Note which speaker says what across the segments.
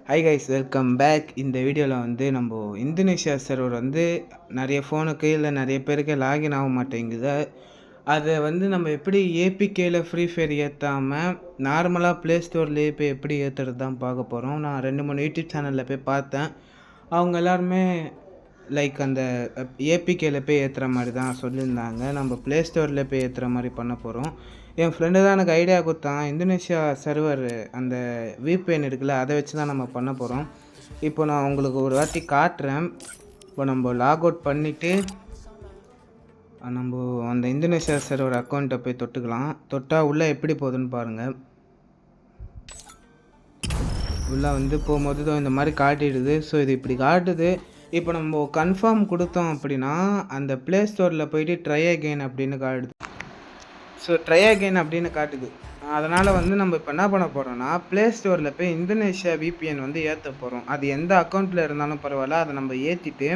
Speaker 1: Hi guys, welcome back. இந்த வீடியோவில் வந்து நம்ம இந்தோனேஷியா சர்வர் வந்து நிறைய ஃபோனுக்கு இல்லை நிறைய பேருக்கு லாகின் ஆக மாட்டேங்குது. அதை வந்து நம்ம எப்படி ஏபிகேயில் ஃப்ரீ ஃபயர் ஏற்றாமல் நார்மலாக ப்ளே ஸ்டோர்லேயே போய் எப்படி ஏற்றுறது தான் பார்க்க போகிறோம். நான் 2-3 யூடியூப் சேனலில் போய் பார்த்தேன். அவங்க எல்லாருமே லைக் அந்த ஏபிகேயில் போய் ஏற்றுற மாதிரி தான் சொல்லியிருந்தாங்க. நம்ம ப்ளே ஸ்டோரில் போய் ஏற்றுற மாதிரி பண்ண போகிறோம். என் ஃப்ரெண்டு தான் எனக்கு ஐடியா கொடுத்தான். இந்தோனேஷியா சர்வர் அந்த VPN இருக்குல்ல, அதை வச்சு தான் நம்ம பண்ண போகிறோம். இப்போ நான் உங்களுக்கு ஒரு வாட்டி காட்டுறேன். இப்போ நம்ம லாக் அவுட் பண்ணிவிட்டு நம்ம அந்த இந்தோனேஷியா சர்வர் அக்கௌண்ட்டை போய் தொட்டுக்கலாம். தொட்டால் உள்ளே எப்படி போகுதுன்னு பாருங்கள். உள்ளே வந்து போகும்போது இந்த மாதிரி காட்டிடுது. ஸோ இது இப்படி காட்டுது. இப்போ நம்ம கன்ஃபார்ம் கொடுத்தோம் அப்படின்னா அந்த ப்ளே ஸ்டோரில் போயிட்டு ட்ரை அகெயின் அப்படின்னு காட்டுது. ஸோ ட்ரை அகெயின் அப்படின்னு காட்டுது. அதனால் வந்து நம்ம இப்போ என்ன பண்ண போகிறோம்னா, ப்ளே ஸ்டோரில் போய் இந்தோனேஷியா VPN வந்து ஏற்ற போகிறோம். அது எந்த அக்கௌண்ட்டில் இருந்தாலும் பரவாயில்ல, அதை நம்ம ஏற்றிட்டு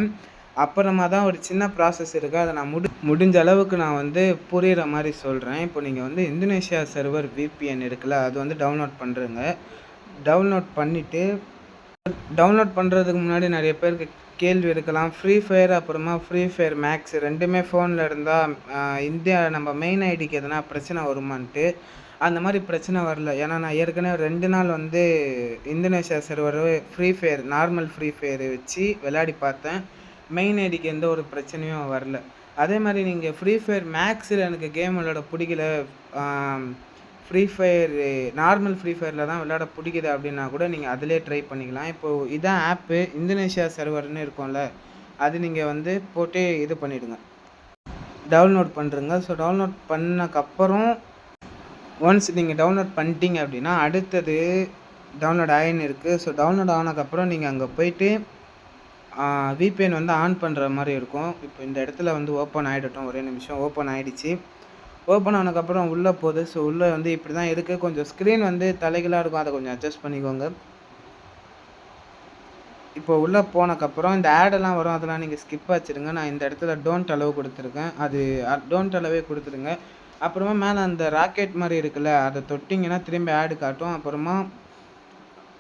Speaker 1: அப்புறமா தான் ஒரு சின்ன ப்ராசஸ் இருக்குது. அதை நான் முடிஞ்ச அளவுக்கு நான் வந்து புரிகிற மாதிரி சொல்கிறேன். இப்போ நீங்கள் வந்து இந்தோனேஷியா சர்வர் VPN இருக்குல்ல, அது வந்து டவுன்லோட் பண்ணுறேங்க. டவுன்லோட் பண்ணிவிட்டு டவுன்லோட் பண்ணுறதுக்கு முன்னாடி நிறைய பேருக்கு கேள்வி இருக்கலாம். ஃப்ரீ ஃபயர் அப்புறமா ஃப்ரீ ஃபயர் மேக்ஸ் ரெண்டுமே ஃபோனில் இருந்தால் இந்தியா நம்ம மெயின் ஐடிக்கு எதனா பிரச்சனை வருமான்ட்டு. அந்த மாதிரி பிரச்சனை வரல. ஏன்னா நான் ஏற்கனவே 2 நாள் வந்து Indonesia server free fire normal free fire வச்சு விளையாடி பார்த்தேன். மெயின் ஐடிக்கு எந்த ஒரு பிரச்சனையும் வரல. அதே மாதிரி நீங்கள் ஃப்ரீ ஃபயர் மேக்ஸில் எனக்கு கேம் விளையாட பிடிக்கல, ஃப்ரீ ஃபயர் நார்மல் ஃப்ரீ ஃபயரில் தான் விளையாட பிடிக்குது அப்படின்னா கூட நீங்கள் அதிலே ட்ரை பண்ணிக்கலாம். இப்போது இதான் ஆப்பு இந்தோனேஷியா சர்வர்னு இருக்கும்ல, அது நீங்கள் வந்து போட்டு இது பண்ணிவிடுங்க, டவுன்லோட் பண்ணுறங்க. ஸோ டவுன்லோட் பண்ணக்கப்புறம் ஒன்ஸ் நீங்கள் டவுன்லோட் பண்ணிட்டீங்க அப்படின்னா அடுத்தது டவுன்லோட் ஆகின்னு இருக்குது. ஸோ டவுன்லோட் ஆனதுக்கப்புறம் நீங்கள் அங்கே போயிட்டு VPN வந்து ஆன் பண்ணுற மாதிரி இருக்கும். இப்போ இந்த இடத்துல வந்து ஓப்பன் ஆகிடட்டும், ஒரே நிமிஷம். ஓப்பன் ஆகிடுச்சு. ஓப்பன் ஆனதுக்கப்புறம் உள்ளே போகுது. ஸோ உள்ளே வந்து இப்படி தான் இருக்குது. கொஞ்சம் ஸ்க்ரீன் வந்து தலைகளாக இருக்கும், அதை கொஞ்சம் அட்ஜஸ்ட் பண்ணிக்கோங்க. இப்போ உள்ளே போனதுக்கப்புறம் இந்த ஆடெல்லாம் வரும், அதெல்லாம் நீங்கள் ஸ்கிப் வச்சுருங்க. நான் இந்த இடத்துல டோன்ட் அலோவ் கொடுத்துருக்கேன், அது டோன்ட் அலோவே கொடுத்துருங்க. அப்புறமா மேலே அந்த ராக்கெட் மாதிரி இருக்குல்ல, அதை தொட்டிங்கன்னா திரும்பி ஆடு காட்டும். அப்புறமா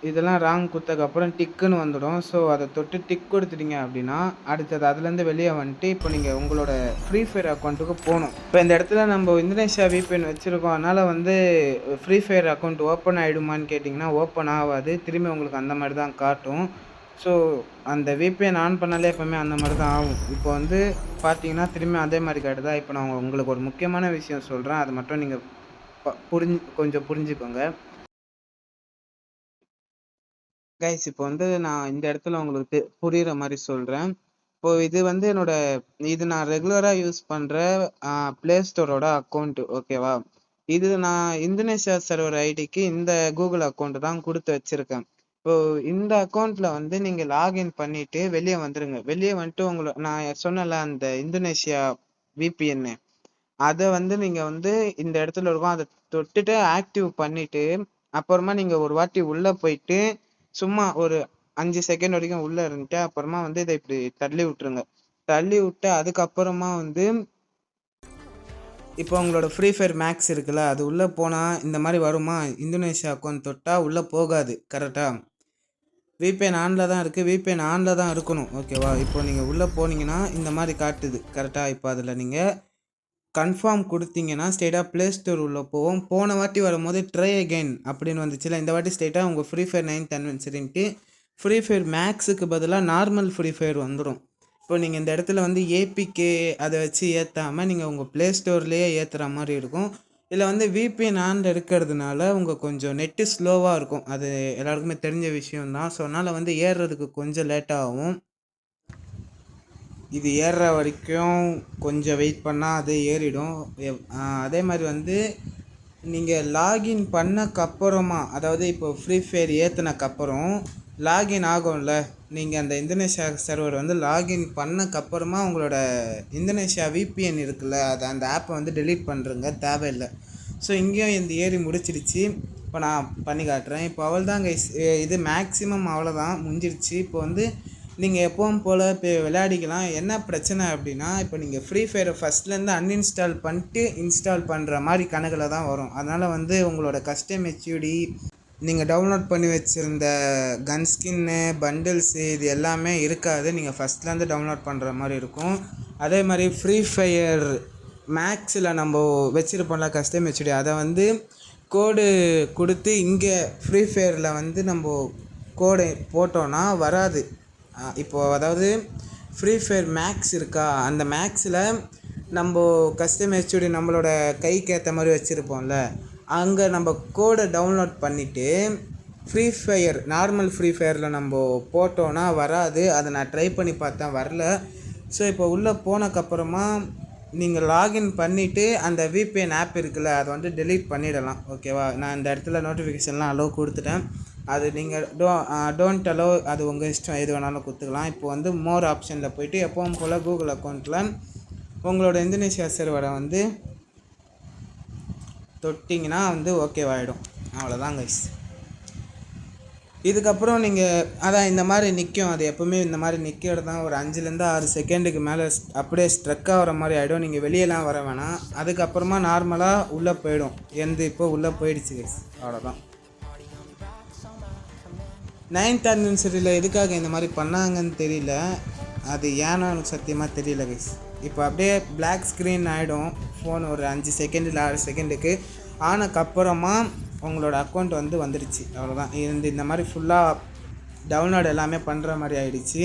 Speaker 1: இதெல்லாம் ராங் கொடுத்ததுக்கப்புறம் டிக்குன்னு வந்துடும். ஸோ அதை தொட்டு டிக் கொடுத்துட்டீங்க அப்படின்னா அடுத்தது அதுலேருந்து வெளியே வந்துட்டு இப்போ நீங்கள் உங்களோட ஃப்ரீ ஃபயர் அக்கௌண்ட்டுக்கு போகணும். இப்போ இந்த இடத்துல நம்ம இந்தோனேஷியா VPN வச்சுருக்கோம், அதனால் வந்து ஃப்ரீ ஃபயர் அக்கௌண்ட் ஓப்பன் ஆகிடுமான்னு கேட்டிங்கன்னா ஓப்பன் ஆகாது. திரும்பி உங்களுக்கு அந்த மாதிரி தான் காட்டும். ஸோ அந்த VPN ஆன் பண்ணாலே எப்போவுமே அந்த மாதிரி தான் ஆகும். இப்போ வந்து பார்த்தீங்கன்னா திரும்பி அதே மாதிரி காட்டுதா. இப்போ நான் உங்களுக்கு ஒரு முக்கியமான விஷயம் சொல்கிறேன், அதை மட்டும் நீங்கள் கொஞ்சம் புரிஞ்சுக்கோங்க கைஸ். இப்போ வந்து நான் இந்த இடத்துல உங்களுக்கு புரிகிற மாதிரி சொல்கிறேன். இப்போது இது வந்து இது நான் ரெகுலராக யூஸ் பண்ணுற ப்ளே ஸ்டோரோட அக்கௌண்ட்டு, ஓகேவா. இது நான் இந்தோனேஷியா சர்வர் ஐடிக்கு இந்த கூகுள் அக்கௌண்ட்டு தான் கொடுத்து வச்சுருக்கேன். இப்போது இந்த அக்கௌண்ட்டில் வந்து நீங்கள் லாகின் பண்ணிவிட்டு வெளியே வந்துடுங்க. வெளியே வந்துட்டு நான் சொன்னல அந்த இந்தோனேஷியா VPN, அதை வந்து நீங்கள் வந்து இந்த இடத்துல இருக்கும், அதை தொட்டுட்டு ஆக்டிவ் பண்ணிவிட்டு அப்புறமா நீங்கள் ஒரு வாட்டி உள்ளே போயிட்டு சும்மா ஒரு 5 செகண்ட் வரைக்கும் உள்ளே இருந்துட்டு அப்புறமா வந்து இதை இப்படி தள்ளி விட்டுருங்க. தள்ளி விட்டு அதுக்கப்புறமா வந்து இப்போ உங்களோட ஃப்ரீ ஃபயர் மேக்ஸ் இருக்குல்ல, அது உள்ளே போனால் இந்த மாதிரி வருமா. இந்தோனேஷியா அக்கௌண்ட் தொட்டால் உள்ளே போகாது, கரெக்டாக. VPN ஆனில் தான் இருக்குது, VPN ஆனில் தான் இருக்கணும், ஓகேவா. இப்போ நீங்கள் உள்ளே போனீங்கன்னா இந்த மாதிரி காட்டுது, கரெக்டாக. இப்போ அதில் நீங்கள் கன்ஃபார்ம் கொடுத்தீங்கன்னா ஸ்ட்ரெயிட்டாக ப்ளே ஸ்டோர் உள்ளே போவோம். போன வாட்டி வரும்போது ட்ரை அகெயின் அப்படின்னு வந்துச்சுல, இந்த வாட்டி ஸ்ட்ரெயிட்டாக உங்கள் Free Fire 9th anniversary Free Fire மேக்ஸுக்கு பதிலாக நார்மல் ஃப்ரீ ஃபயர் வந்துடும். இப்போ நீங்கள் இந்த இடத்துல வந்து APK அதை வச்சு ஏற்றாமல் நீங்கள் உங்கள் ப்ளே ஸ்டோர்லேயே ஏற்றுற மாதிரி இருக்கும். இதில் வந்து VPN ஆனில் இருக்கிறதுனால உங்கள் கொஞ்சம் நெட்டு ஸ்லோவாக இருக்கும், அது எல்லாருக்குமே தெரிஞ்ச விஷயம்தான். ஸோ அதனால் வந்து ஏறுறதுக்கு கொஞ்சம் லேட்டாகும். இது ஏறுற வரைக்கும் கொஞ்சம் வெயிட் பண்ணால் அது ஏறிடும். அதே மாதிரி வந்து நீங்கள் லாகின் பண்ணக்கப்புறமா, அதாவது இப்போ ஃப்ரீ ஃபயர் ஏற்றினக்கப்புறம் லாகின் ஆகும்ல, நீங்கள் அந்த இந்தோனேஷியா சர்வர் வந்து லாகின் பண்ணக்கப்புறமா உங்களோட இந்தோனேஷியா VPN இருக்குல்ல, அதை அந்த ஆப்பை வந்து டெலீட் பண்ணுறங்க, தேவையில்லை. ஸோ இங்கேயும் இந்த ஏறி முடிச்சிடுச்சு. இப்போ நான் பண்ணி காட்டுறேன். இப்போ அவ்வளோதாங்க, இது மேக்ஸிமம் அவ்வளோதான், முடிஞ்சிருச்சு. இப்போ வந்து நீங்கள் எப்பவும் போல் இப்போ விளையாடிக்கலாம். என்ன பிரச்சனை அப்படின்னா, இப்போ நீங்கள் ஃப்ரீ ஃபயரை ஃபஸ்ட்லேருந்து அன்இன்ஸ்டால் பண்ணிட்டு இன்ஸ்டால் பண்ணுற மாதிரி கணக்கில் தான் வரும். அதனால் வந்து உங்களோட கஸ்டம் HUD நீங்கள் டவுன்லோட் பண்ணி வச்சுருந்த கன் ஸ்கின்னு பண்டில்ஸு இது எல்லாமே இருக்காது. நீங்கள் ஃபஸ்ட்லேருந்து டவுன்லோட் பண்ணுற மாதிரி இருக்கும். அதே மாதிரி ஃப்ரீ ஃபயர் மேக்ஸில் நம்ம வச்சுருப்போம்ல கஸ்டம் ஹெச்டி, அதை வந்து கோடு கொடுத்து இங்கே ஃப்ரீ ஃபயரில் வந்து நம்ம கோடு போட்டோன்னா வராது. இப்போது அதாவது ஃப்ரீ ஃபயர் மேக்ஸ் இருக்கா, அந்த மேக்ஸில் நம்ம கஸ்டம் ஹெச்டி நம்மளோட கைக்கு ஏற்ற மாதிரி வச்சுருப்போம்ல, அங்கே நம்ம கோடை டவுன்லோட் பண்ணிவிட்டு ஃப்ரீ ஃபயர் நார்மல் ஃப்ரீ ஃபயரில் நம்ம போட்டோன்னா வராது. அதை நான் ட்ரை பண்ணி பார்த்தேன், வரல. ஸோ இப்போ உள்ளே போனக்கப்புறமா நீங்கள் லாகின் பண்ணிவிட்டு அந்த விபிஎன் ஆப் இருக்குல்ல, அதை வந்து டெலீட் பண்ணிடலாம். ஓகேவா? நான் இந்த இடத்துல நோட்டிஃபிகேஷன்லாம் அலோவ் கொடுத்துட்டேன். அது நீங்கள் டோன்ட் அலோவ், அது உங்கள் இஷ்டம், எது வேணாலும் கொடுத்துக்கலாம். இப்போ வந்து மோர் ஆப்ஷனில் போய்ட்டு எப்பவும் போல் கூகுள் அக்கௌண்ட்டில் உங்களோட இந்தோனேஷியா சர்வரை வந்து தொட்டிங்கன்னா வந்து ஓகேவாகிடும். அவ்வளோதான் கைஸ். இதுக்கப்புறம் நீங்கள் அதான் இந்த மாதிரி நிற்கும், அது எப்போவுமே இந்த மாதிரி நிற்கிறது தான். ஒரு 5லேருந்து 6 செகண்டுக்கு மேலே அப்படியே ஸ்ட்ரக் ஆகிற மாதிரி ஆகிடும். நீங்கள் வெளியெல்லாம் வர வேணாம். அதுக்கப்புறமா நார்மலாக உள்ளே போயிடும். இப்போ உள்ளே போயிடுச்சு கைஸ், அவ்வளோதான். 9th anniversary எதுக்காக இந்த மாதிரி பண்ணாங்கன்னு தெரியல. அது ஏன்னா எனக்கு சத்தியமாக தெரியல கைஸ். இப்போ அப்படியே பிளாக் ஸ்க்ரீன் ஆகிடும் ஃபோன் ஒரு 5 செகண்ட் இல்லை 6 செகண்டுக்கு. ஆனக்கப்புறமா உங்களோட அக்கௌண்ட் வந்து வந்துடுச்சு, அவ்வளோதான். இந்த மாதிரி ஃபுல்லாக டவுன்லோட் எல்லாமே பண்ணுற மாதிரி ஆகிடுச்சு.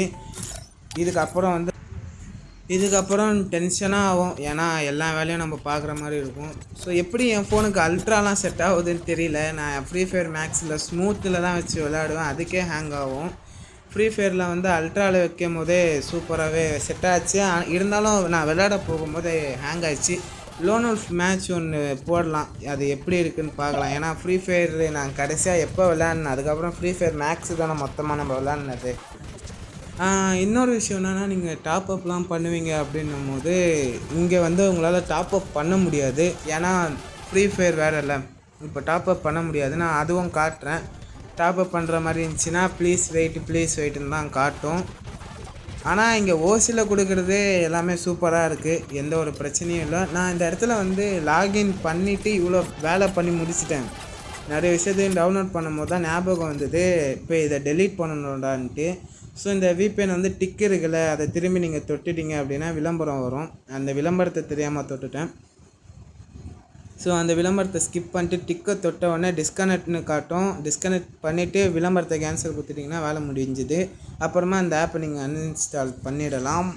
Speaker 1: இதுக்கப்புறம் டென்ஷனாக ஆகும், ஏன்னா எல்லா வேலையும் நம்ம பார்க்குற மாதிரி இருக்கும். ஸோ எப்படி என் ஃபோனுக்கு அல்ட்ராலாம் செட் ஆகுதுன்னு தெரியல. நான் ஃப்ரீ ஃபயர் மேக்ஸில் ஸ்மூத்தில் தான் வச்சு விளையாடுவேன், அதுக்கே ஹேங் ஆகும். ஃப்ரீ ஃபயரில் வந்து அல்ட்ராவில் வைக்கும் போதே சூப்பராகவே செட் ஆச்சு. இருந்தாலும் நான் விளையாட போகும்போது ஹேங் ஆகிடுச்சு. லோன் உல்ஃப் மேட்ச் ஒன்று போடலாம், அது எப்படி இருக்குதுன்னு பார்க்கலாம். ஏன்னா ஃப்ரீ ஃபயர் நான் கடைசியாக எப்போ விளையாடினேன், அதுக்கப்புறம் ஃப்ரீ ஃபயர் மேக்ஸு தானே மொத்தமாக நம்ம விளையாடினது. இன்னொரு விஷயம் என்னென்னா, நீங்கள் டாப் அப்லாம் பண்ணுவீங்க அப்படின்னும் போது இங்கே வந்து உங்களால் டாப் அப் பண்ண முடியாது. ஏன்னா ஃப்ரீ ஃபயர் வேறு இல்லை, இப்போ டாப் அப் பண்ண முடியாது. நான் அதுவும் காட்டுறேன். டாப் அப் பண்ணுற மாதிரி இருந்துச்சுன்னா ப்ளீஸ் வெயிட்டுன்னு தான் காட்டும். ஆனால் இங்கே ஓசியில் கொடுக்குறது எல்லாமே சூப்பராக இருக்குது, எந்த ஒரு பிரச்சனையும் இல்லை. நான் இந்த இடத்துல வந்து லாகின் பண்ணிவிட்டு இவ்வளோ வேலை பண்ணி முடிச்சிட்டேன். நிறைய விஷயத்தையும் டவுன்லோட் பண்ணும்போது தான் ஞாபகம் வந்தது, இப்போ இதை டெலீட் பண்ணணுடான்ட்டு. ஸோ இந்த விபிஎன் வந்து டிக் இருக்குல்ல, அதை திரும்பி நீங்கள் தொட்டுட்டீங்க அப்படின்னா விளம்பரம் வரும். அந்த விளம்பரத்தை தெரியாமல் தொட்டுட்டேன். ஸோ அந்த விளம்பரத்தை ஸ்கிப் பண்ணிட்டு டிக்கை தொட்ட உடனே டிஸ்கனெக்ட்னு காட்டும். டிஸ்கனெக்ட் பண்ணிவிட்டு விளம்பரத்தை கேன்சல் கொடுத்துட்டிங்கன்னா வேலை முடிஞ்சுது. அப்புறமா அந்த ஆப்பை நீங்கள் அன்இன்ஸ்டால் பண்ணிடலாம்.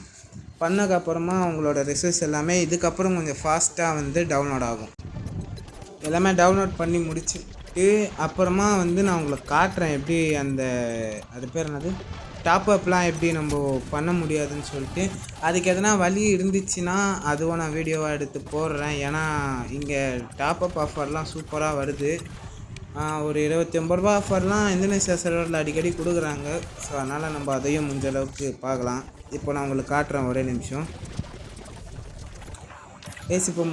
Speaker 1: பண்ணக்கப்புறமா உங்களோட ரிசல்ட்ஸ் எல்லாமே இதுக்கப்புறம் கொஞ்சம் ஃபாஸ்ட்டாக வந்து டவுன்லோட் ஆகும். எல்லாமே டவுன்லோட் பண்ணி முடிச்சுட்டு அப்புறமா வந்து நான் உங்களுக்கு காட்டுறேன் எப்படி அது பேர் என்னது டாப் அப்லாம் எப்படி நம்ம பண்ண முடியாதுன்னு சொல்லிட்டு. அதுக்கு எதனா வழி இருந்துச்சுன்னா அதுவும் நான் வீடியோவாக எடுத்து போடுறேன். ஏன்னா இங்கே டாப் அப் ஆஃபர்லாம் சூப்பராக வருது. ஒரு 29 ரூபா ஆஃபர்லாம் இந்தோனேஷியா சர்வரில் அடிக்கடி கொடுக்குறாங்க. ஸோ அதனால் நம்ம அதையும் முடிஞ்ச அளவுக்கு பார்க்கலாம். இப்போ நான் உங்களுக்கு காட்டுறேன், ஒரே நிமிஷம். இப்போ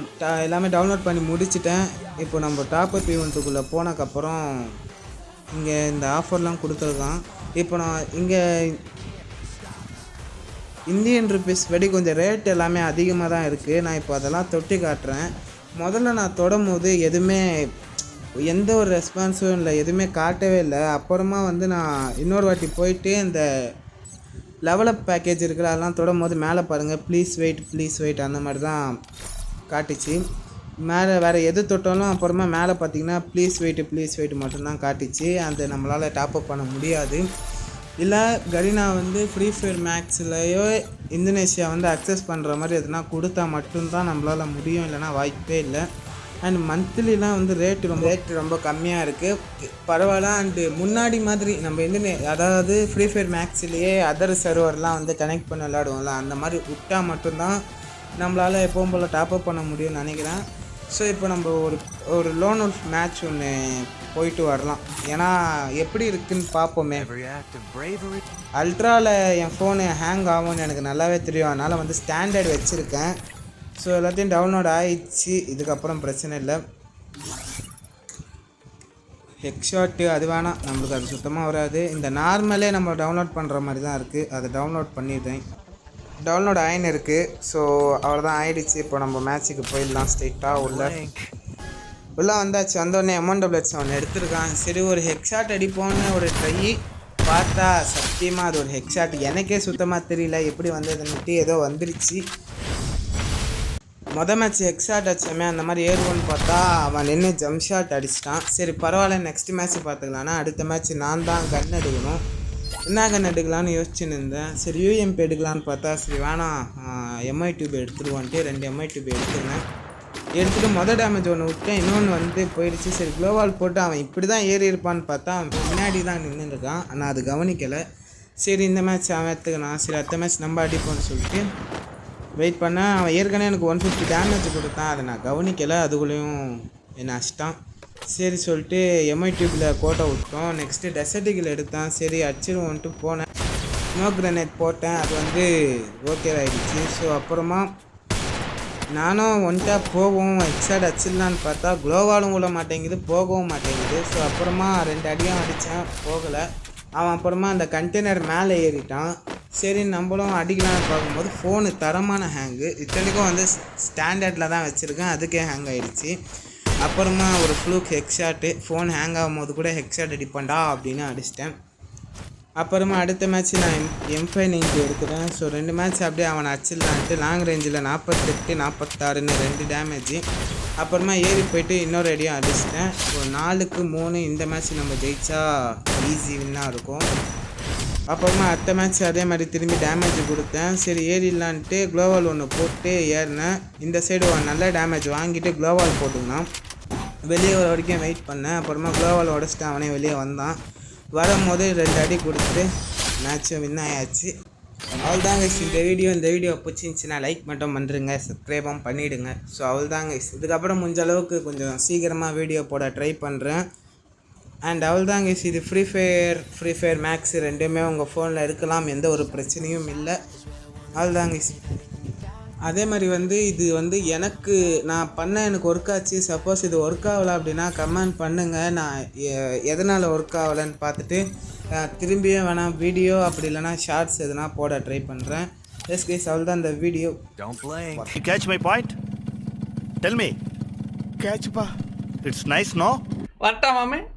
Speaker 1: எல்லாமே டவுன்லோட் பண்ணி முடிச்சிட்டேன். இப்போ நம்ம டாப் அப் ஈவெண்ட்டுக்குள்ளே போனக்கப்புறம் இங்கே இந்த ஆஃபர்லாம் கொடுத்துருக்கான். இப்போ நான் இங்கே இந்தியன் ருபீஸ் படி கொஞ்சம் ரேட் எல்லாமே அதிகமாக தான் இருக்குது. நான் இப்போ அதெல்லாம் தொட்டி காட்டுறேன். முதல்ல நான் தொடும்போது எதுவுமே எந்த ஒரு ரெஸ்பான்ஸும் இல்லை, எதுவுமே காட்டவே இல்லை. அப்புறமா வந்து நான் இன்னொரு வாட்டி போயிட்டு இந்த லெவலப் பேக்கேஜ் இருக்கிற அதெல்லாம் தொடும்போது மேலே பாருங்கள் ப்ளீஸ் வெயிட் அந்த மாதிரி தான் காட்டுச்சு. மேலே வேறு எது தொட்டாலும் அப்புறமா மேலே பார்த்தீங்கன்னா ப்ளீஸ் வெயிட் மட்டும்தான் காட்டுச்சு. அது நம்மளால் டாப்அப் பண்ண முடியாது. இல்லை கரீனா வந்து ஃப்ரீ ஃபயர் மேக்ஸ்லையோ இந்தோனேஷியா வந்து அக்சஸ் பண்ணுற மாதிரி எதுனா கொடுத்தா மட்டும்தான் நம்மளால் முடியும், இல்லைனா வாய்ப்பே இல்லை. அண்ட் மந்த்லிலாம் வந்து ரேட் ரொம்ப கம்மியாக இருக்குது, பரவாயில்ல. அண்டு முன்னாடி மாதிரி நம்ம அதாவது ஃப்ரீ ஃபயர் மேக்ஸ்லேயே அதர் சர்வர்லாம் வந்து கனெக்ட் பண்ணி விளையாடுவோம்ல, அந்த மாதிரி விட்டால் மட்டும்தான் நம்மளால் எப்பவும் போல் டாப்அப் பண்ண முடியும்னு நினைக்கிறேன். ஸோ இப்போ நம்ம ஒரு லோன் உல்ஃப் மேட்ச் ஒன்று போயிட்டு வரலாம். ஏன்னா எப்படி இருக்குதுன்னு பார்ப்போமே. அல்ட்ராவில் என் ஃபோனு ஹேங் ஆகும்னு எனக்கு நல்லாவே தெரியும், அதனால் வந்து ஸ்டாண்டர்ட் வச்சுருக்கேன். ஸோ எல்லாத்தையும் டவுன்லோட் ஆகிடுச்சு, இதுக்கப்புறம் பிரச்சனை இல்லை. ஹெக்ஷாட்டு அது வேணாம், நம்மளுக்கு அது சுத்தமாக வராது. இந்த நார்மலே நம்ம டவுன்லோட் பண்ணுற மாதிரி தான் இருக்குது, அதை டவுன்லோட் பண்ணிடுறேன். டவுன்லோட் ஆயின்னு இருக்குது. ஸோ அவ்வளோதான், ஆயிடுச்சு. இப்போ நம்ம மேட்ச்சுக்கு போயிடலாம் ஸ்ட்ரெயிட்டாக உள்ள. உள்ளே வந்தாச்சு. வந்தோடனே M100 எடுத்திருக்கான். சரி ஒரு ஹெட்ஷாட் அடிப்போன்னு ஒரு ட்ரை பார்த்தா சத்தியமாக அது ஒரு ஹெட்ஷாட் எனக்கே சுத்தமாக தெரியல எப்படி வந்ததுன்னுட்டு. ஏதோ வந்துருச்சு. மேட்ச் ஹெட்ஷாட் அடிச்சோமே அந்த மாதிரி ஏறுவோன்னு பார்த்தா அவன் நின்று ஜம்ப் ஷாட் அடிச்சிட்டான். சரி பரவாயில்ல, நெக்ஸ்ட் மேட்ச் பார்த்துக்கலான்னா அடுத்த மேட்ச் நான் தான் கன் எடுக்கணும். என்ன கன் எடுக்கலான்னு யோசிச்சுன்னு இருந்தேன். சரி UMP எடுக்கலான்னு பார்த்தா சரி வேணாம், MI டியூப் எடுத்துருவான்ட்டு 2 MI டியூப் எடுத்துருந்தேன். எடுத்துகிட்டு டேமேஜ் ஒன்று விட்டேன், இன்னொன்று வந்து போயிடுச்சு. சரி க்ளோவால் போட்டு அவன் இப்படி தான் ஏறி இருப்பான்னு பார்த்தா அவன் முன்னாடி தான் நின்றுருக்கான். ஆனால் அது கவனிக்கலை. சரி இந்த மேட்ச் அவன் எடுத்துக்கணும். சரி அடுத்த மேட்ச் நம்ம அடிப்போன்னு சொல்லிட்டு வெயிட் பண்ணேன். அவன் ஏற்கனவே எனக்கு 150 டேமேஜ் கொடுத்தான், அதை நான் கவனிக்கலை. அதுக்குள்ளேயும் என்னை அடிச்சிட்டான். சரி சொல்லிட்டு MI டியூப்பில் கோட்டை விட்டோம். நெக்ஸ்ட்டு டெசர்ட்டிக்கில் எடுத்தான். சரி அடிச்சிருவோன்ட்டு போனேன். ஸ்மோக் கிரனேட் போட்டேன், அது வந்து ஓகே ஆகிடுச்சு. ஸோ அப்புறமா நானும் ஒன்ட்டா போகவும் ஹெட்ஷாட் அடிச்சிடலான்னு பார்த்தா க்ளோவாலும் விட மாட்டேங்குது, போகவும் மாட்டேங்குது. ஸோ அப்புறமா 2 அடியும் அடித்தேன், போகலை. அவன் அப்புறமா அந்த கண்டெய்னர் மேலே ஏறிட்டான். சரி நம்மளும் அடிக்கலான்னு பார்க்கும்போது ஃபோனு தரமான ஹேங்கு. இத்தனைக்கும் வந்து ஸ்டாண்டர்டில் தான் வச்சுருக்கேன், அதுக்கே ஹேங் ஆகிடுச்சு. அப்புறமா ஒரு ஃப்ளூக் ஹெட்ஷாட்டு, ஃபோன் ஹேங் ஆகும்போது கூட ஹெட்ஷாட் அடிப்பேன்டா அப்படின்னு அடிச்சிட்டேன். அப்புறமா அடுத்த மேட்ச் நான் M590 எடுக்கிறேன். ஸோ 2 மேட்ச் அப்படியே அவனை அடிச்சிடலான்ட்டு லாங் ரேஞ்சில் 48 46ன்னு 2 டேமேஜ். அப்புறமா ஏறி போய்ட்டு இன்னொரு அடியும் அடிச்சிட்டேன். ஸோ 4க்கு 3 இந்த மேட்ச் நம்ம ஜெயிச்சா ஈஸி வின்னாக இருக்கும். அப்புறமா அடுத்த மேட்ச் அதே மாதிரி திரும்பி டேமேஜ் கொடுத்தேன். சரி ஏறிடலான்ட்டு க்ளோவால் ஒன்று போட்டு ஏறினேன். இந்த சைடு நல்ல டேமேஜ் வாங்கிட்டு க்ளோவால் போட்டுக்கினான். வெளியே வர வரைக்கும் வெயிட் பண்ணேன். அப்புறமா க்ளோவால் உடச்சிட்டு அவனே வெளியே வந்தான். வரும்போது 2 அடி கொடுத்து மேட்சும் வின் ஆயாச்சு. அவ்வளோதாங்க இந்த வீடியோ பிடிச்சிருந்துச்சின்னா லைக் மட்டும் பண்ணுறேங்க, சப்ஸ்கிரைபும் பண்ணிவிடுங்க. ஸோ அவ்வளோதாங்க. இதுக்கப்புறம் முடிஞ்ச அளவுக்கு கொஞ்சம் சீக்கிரமாக வீடியோ போட ட்ரை பண்ணுறேன். அண்ட் அவ்வளோதாங்க. இது ஃப்ரீ ஃபயர் மேக்ஸ் ரெண்டுமே உங்கள் ஃபோனில் இருக்கலாம், எந்த ஒரு பிரச்சனையும் இல்லை. அவ்வளோதாங்க. அதே மாதிரி வந்து இது வந்து எனக்கு ஒர்க் ஆச்சு. சப்போஸ் இது ஒர்க் ஆகலை அப்படின்னா கமெண்ட் பண்ணுங்கள். நான் எதனால் ஒர்க் ஆகலைன்னு பார்த்துட்டு திரும்பியும் வேணாம் வீடியோ அப்படி இல்லைனா ஷார்ட்ஸ் எதுனா போட ட்ரை பண்ணுறேன். எஸ் கைஸ், அவ்வளோதான் இந்த video.
Speaker 2: Catch my point? Tell me.
Speaker 3: Catch pa.
Speaker 2: It's nice, no?
Speaker 3: What, mame?